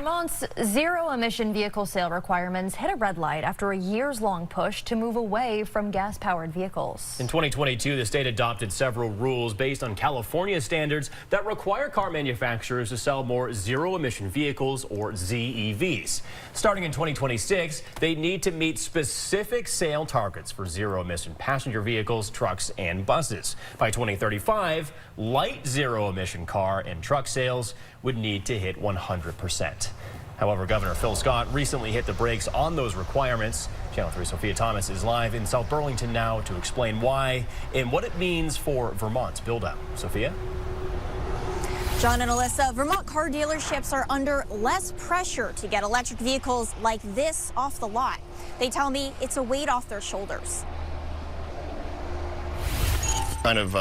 Vermont's zero-emission vehicle sale requirements hit a red light after a years-long push to move away from gas-powered vehicles. In 2022, the state adopted several rules based on California standards that require car manufacturers to sell more zero-emission vehicles, or ZEVs. Starting in 2026, they need to meet specific sale targets for zero-emission passenger vehicles, trucks, and buses. By 2035, light zero-emission car and truck sales would need to hit 100%. However, Governor Phil Scott recently hit the brakes on those requirements. Channel 3 Sophia Thomas is live in South Burlington now to explain why and what it means for Vermont's build-out. Sophia? John and Alyssa, Vermont car dealerships are under less pressure to get electric vehicles like this off the lot. They tell me it's a weight off their shoulders. Kind of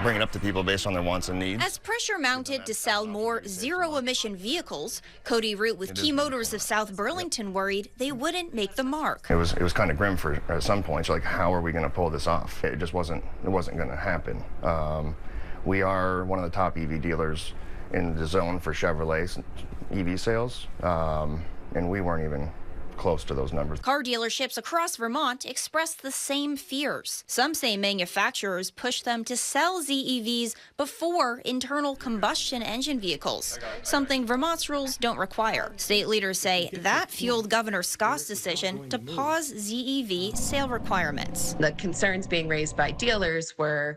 bring it up to people based on their wants and needs. As pressure mounted to sell more zero-emission vehicles, Cody Root with Key Motors of South Burlington worried they wouldn't make the mark. It was kind of grim for at some points. Like, how are we going to pull this off? It just wasn't going to happen. We are one of the top EV dealers in the zone for Chevrolet EV sales, and we weren't even close to those numbers. Car dealerships across Vermont expressed the same fears. Some say manufacturers push them to sell ZEVs before internal combustion engine vehicles, something Vermont's rules don't require. State leaders say that fueled Governor Scott's decision to pause ZEV sale requirements. The concerns being raised by dealers were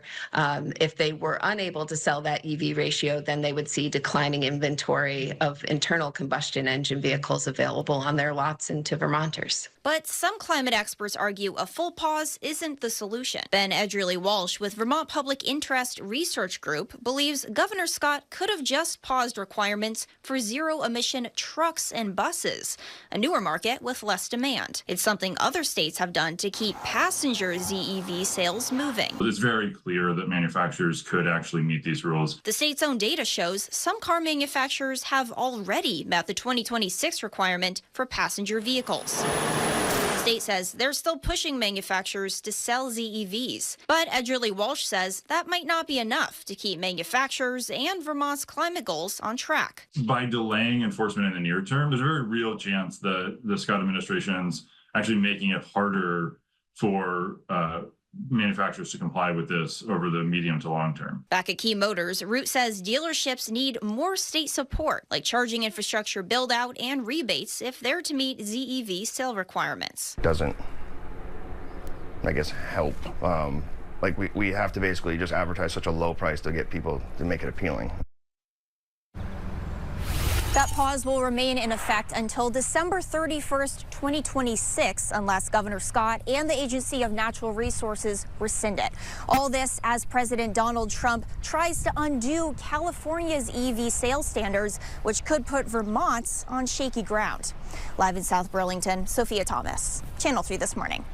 if they were unable to sell that EV ratio, then they would see declining inventory of internal combustion engine vehicles available on their lots and to Vermonters. But some climate experts argue a full pause isn't the solution. Ben Edgerly-Walsh with Vermont Public Interest Research Group believes Governor Scott could have just paused requirements for zero-emission trucks and buses, a newer market with less demand. It's something other states have done to keep passenger ZEV sales moving. It's very clear that manufacturers could actually meet these rules. The state's own data shows some car manufacturers have already met the 2026 requirement for passenger vehicles. The state says they're still pushing manufacturers to sell ZEVs. But Edgerly-Walsh says that might not be enough to keep manufacturers and Vermont's climate goals on track. By delaying enforcement in the near term, there's a very real chance that the Scott administration's actually making it harder for manufacturers to comply with this over the medium to long term. Back at Key Motors, Root says dealerships need more state support, like charging infrastructure build-out and rebates if they're to meet ZEV sale requirements. Doesn't, I guess, help. Like we have to basically just advertise such a low price to get people to make it appealing. That pause will remain in effect until December 31st, 2026, unless Governor Scott and the Agency of Natural Resources rescind it. All this as President Donald Trump tries to undo California's EV sales standards, which could put Vermont's on shaky ground. Live in South Burlington, Sophia Thomas, Channel 3 This Morning.